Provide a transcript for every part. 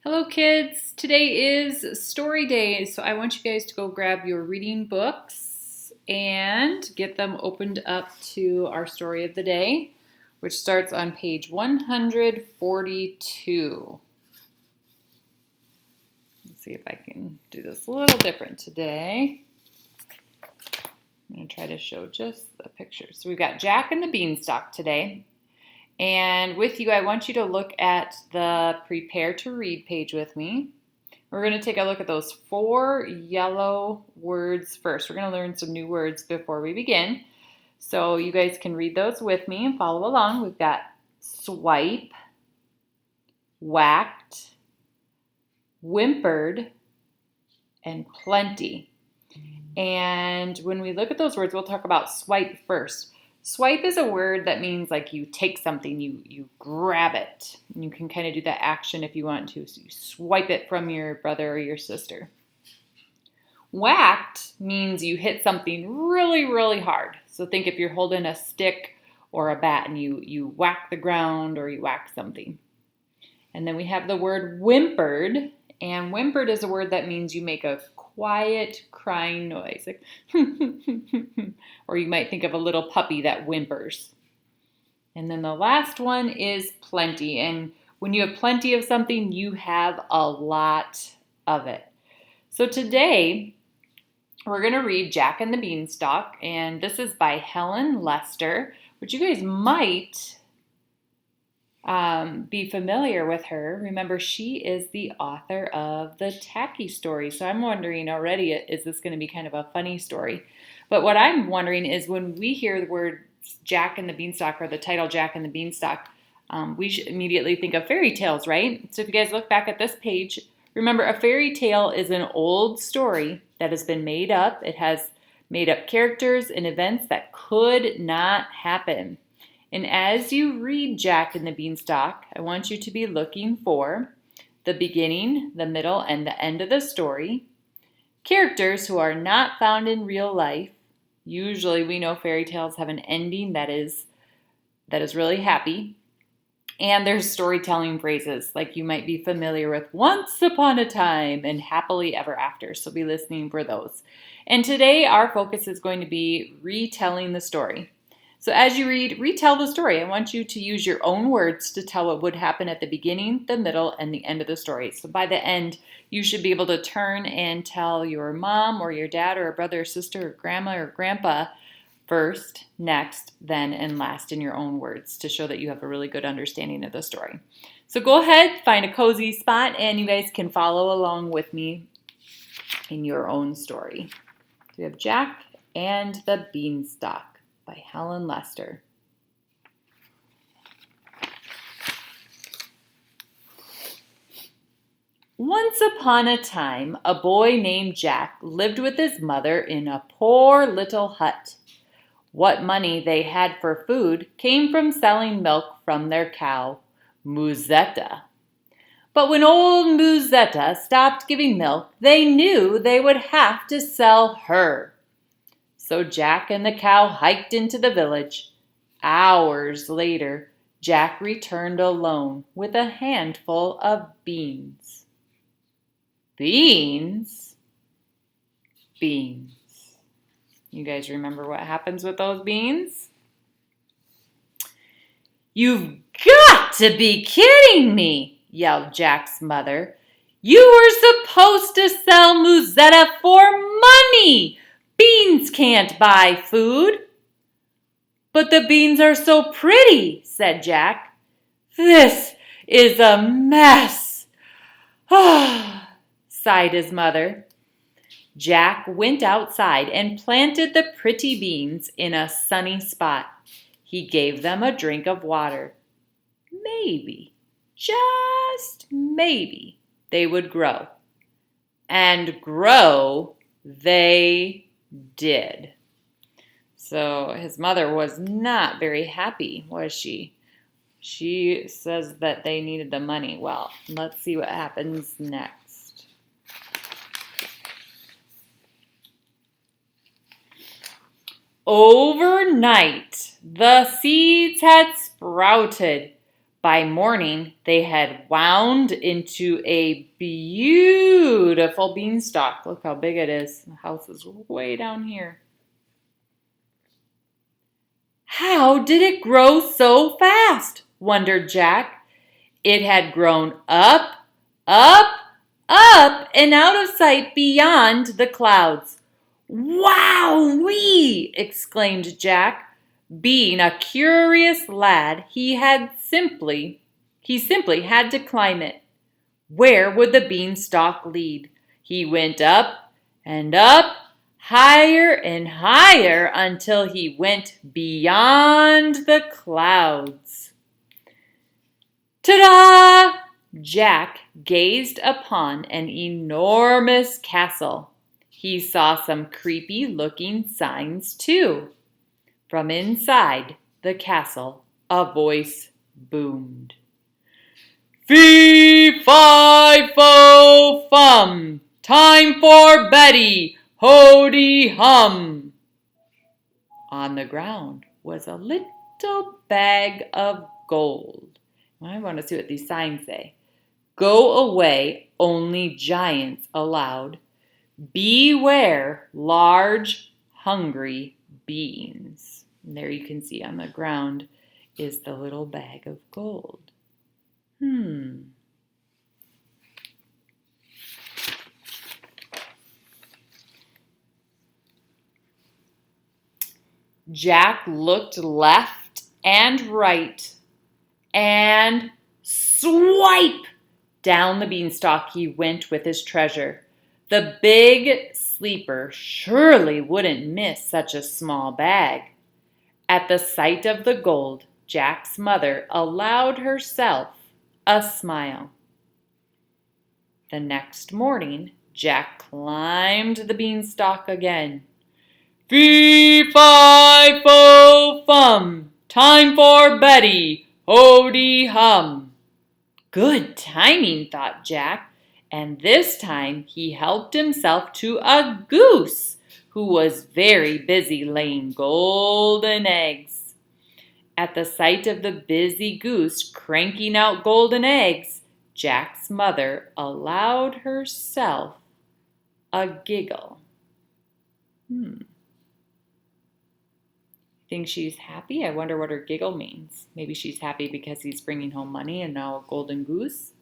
Hello kids, today is story day, so I want you guys to go grab your reading books and get them opened up to our story of the day, which starts on page 142. Let's see if I can do this a little different today. I'm going to try to show just the pictures. So we've got Jack and the Beanstalk today. And with you, I want you to look at the Prepare to Read page with me. We're going to take a look at those 4 yellow words first. We're going to learn some new words before we begin. So you guys can read those with me and follow along. We've got swipe, whacked, whimpered, and plenty. And when we look at those words, we'll talk about swipe first. Swipe is a word that means like you take something, you grab it. And you can kind of do that action if you want to. So you swipe it from your brother or your sister. Whacked means you hit something really, really hard. So think if you're holding a stick or a bat and you whack the ground or you whack something. And then we have the word whimpered. And whimpered is a word that means you make a quiet crying noise, like or you might think of a little puppy that whimpers. And then the last one is plenty. And when you have plenty of something, you have a lot of it. So today we're going to read Jack and the Beanstalk, and this is by Helen Lester, which you guys might be familiar with her. Remember, she is the author of the Tacky Story. So I'm wondering already, is this going to be kind of a funny story? But what I'm wondering is when we hear the word Jack and the Beanstalk or the title Jack and the Beanstalk, we should immediately think of fairy tales, right? So if you guys look back at this page, remember a fairy tale is an old story that has been made up. It has made up characters and events that could not happen. And as you read Jack and the Beanstalk, I want you to be looking for the beginning, the middle, and the end of the story, characters who are not found in real life. Usually we know fairy tales have an ending that is really happy. And there's storytelling phrases like you might be familiar with once upon a time and happily ever after. So be listening for those. And today our focus is going to be retelling the story. So as you read, retell the story. I want you to use your own words to tell what would happen at the beginning, the middle, and the end of the story. So by the end, you should be able to turn and tell your mom or your dad or a brother or sister or grandma or grandpa first, next, then, and last in your own words to show that you have a really good understanding of the story. So go ahead, find a cozy spot, and you guys can follow along with me in your own story. So we have Jack and the Beanstalk by Helen Lester. Once upon a time, a boy named Jack lived with his mother in a poor little hut. What money they had for food came from selling milk from their cow, Musetta. But when old Musetta stopped giving milk, they knew they would have to sell her. So Jack and the cow hiked into the village. Hours later, Jack returned alone with a handful of beans. Beans? Beans. You guys remember what happens with those beans? "You've got to be kidding me," yelled Jack's mother. "You were supposed to sell Musetta for money. Beans can't buy food." "But the beans are so pretty," said Jack. "This is a mess." Sighed his mother. Jack went outside and planted the pretty beans in a sunny spot. He gave them a drink of water. Maybe, just maybe, they would grow. And grow they did. So his mother was not very happy, was she? She says that they needed the money. Well, let's see what happens next. Overnight, the seeds had sprouted, By morning, they had wound into a beautiful beanstalk. Look how big it is. The house is way down here. How did it grow so fast? Wondered Jack. It had grown up, up, up, and out of sight beyond the clouds. Wow-wee! Exclaimed Jack. Being a curious lad, he simply had to climb it. Where would the beanstalk lead? He went up and up, higher and higher, until he went beyond the clouds. Ta-da! Jack gazed upon an enormous castle. He saw some creepy-looking signs, too. From inside the castle, a voice boomed. Fee-fi-fo-fum! Time for Betty! Ho-dee-hum! On the ground was a little bag of gold. I want to see what these signs say. Go away, only giants allowed. Beware large, hungry beings. And there you can see on the ground is the little bag of gold. Jack looked left and right, and swipe! Down the beanstalk he went with his treasure. The big sleeper surely wouldn't miss such a small bag. At the sight of the gold, Jack's mother allowed herself a smile. The next morning, Jack climbed the beanstalk again. Fee-fi-fo-fum! Time for Betty! Ho-dee-hum! Good timing, thought Jack, and this time he helped himself to a goose who was very busy laying golden eggs. At the sight of the busy goose cranking out golden eggs, Jack's mother allowed herself a giggle. Think she's happy? I wonder what her giggle means. Maybe she's happy because he's bringing home money and now a golden goose.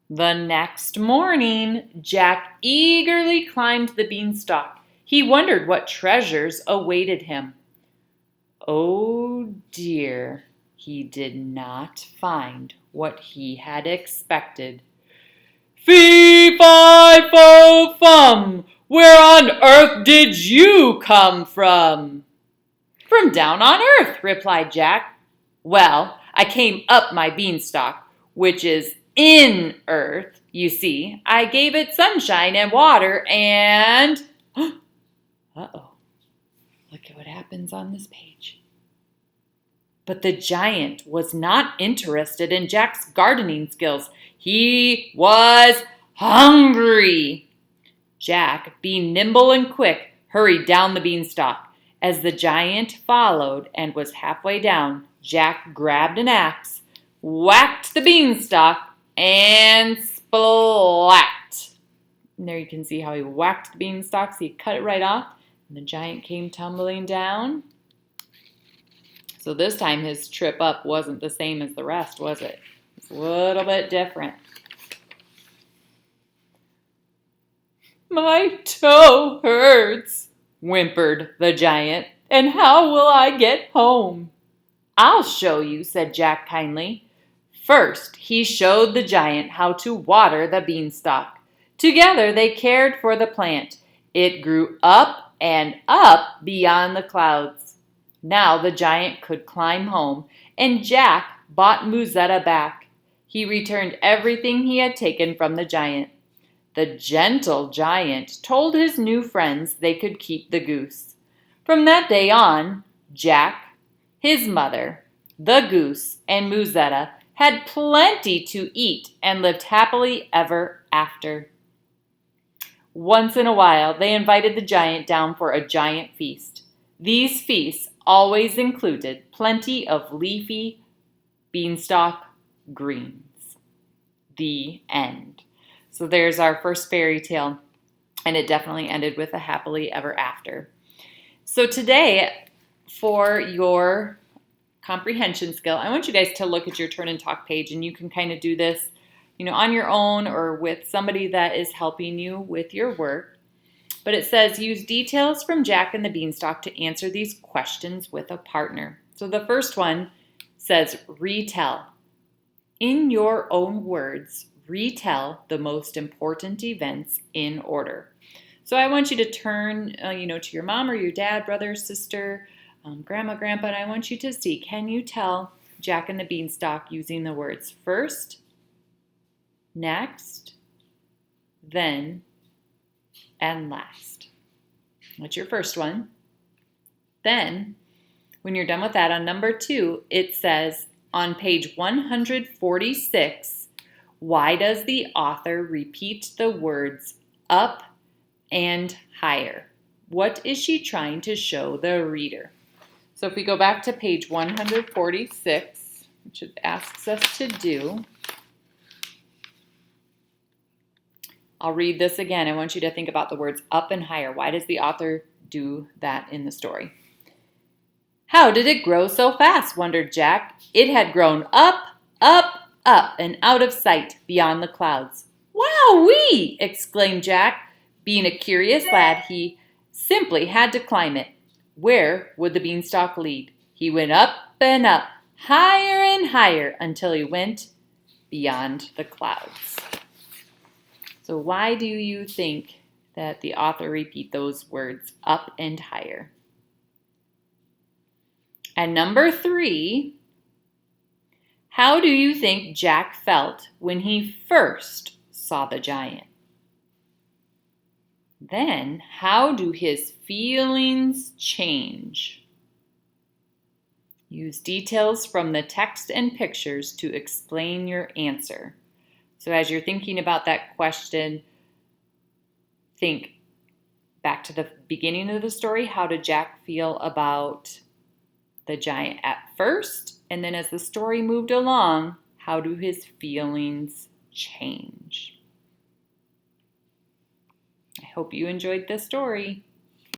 The next morning, Jack eagerly climbed the beanstalk. He wondered what treasures awaited him. Oh dear, he did not find what he had expected. Fee-fi-fo-fum! Where on earth did you come from? From down on earth, replied Jack. Well, I came up my beanstalk, which is in earth, you see. I gave it sunshine and water and... Uh-oh. Look at what happens on this page. But the giant was not interested in Jack's gardening skills. He was hungry. Jack, being nimble and quick, hurried down the beanstalk. As the giant followed and was halfway down, Jack grabbed an axe, whacked the beanstalk, and splat. And there you can see how he whacked the beanstalk. So he cut it right off, and the giant came tumbling down. So this time his trip up wasn't the same as the rest, was it? It's a little bit different. My toe hurts, whimpered the giant, and how will I get home? I'll show you, said Jack kindly. First, he showed the giant how to water the beanstalk. Together they cared for the plant. It grew up and up beyond the clouds. Now the giant could climb home, and Jack bought Musetta back. He returned everything he had taken from the giant. The gentle giant told his new friends they could keep the goose. From that day on, Jack, his mother, the goose, and Musetta had plenty to eat and lived happily ever after. Once in a while, they invited the giant down for a giant feast. These feasts always included plenty of leafy beanstalk greens. The end. So there's our first fairy tale, and it definitely ended with a happily ever after. So today, for your comprehension skill, I want you guys to look at your turn and talk page, and you can kind of do this, on your own or with somebody that is helping you with your work. But it says, use details from Jack and the Beanstalk to answer these questions with a partner. So the first one says, retell. In your own words, retell the most important events in order. So I want you to turn, to your mom or your dad, brother, sister, grandma, grandpa, and I want you to see, can you tell Jack and the Beanstalk using the words first, next, then, and last? What's your first one? Then, when you're done with that, on number 2, it says on page 146, why does the author repeat the words up and higher? What is she trying to show the reader? So if we go back to page 146, which it asks us to do, I'll read this again. I want you to think about the words up and higher. Why does the author do that in the story? How did it grow so fast, wondered Jack. It had grown up, up, up, and out of sight beyond the clouds. Wowee! Exclaimed Jack. Being a curious lad, he simply had to climb it. Where would the beanstalk lead? He went up and up, higher and higher, until he went beyond the clouds. So why do you think that the author repeat those words, up and higher? And number 3, how do you think Jack felt when he first saw the giant? Then, how do his feelings change? Use details from the text and pictures to explain your answer. So as you're thinking about that question, think back to the beginning of the story. How did Jack feel about the giant at first? And then as the story moved along, how do his feelings change? I hope you enjoyed this story.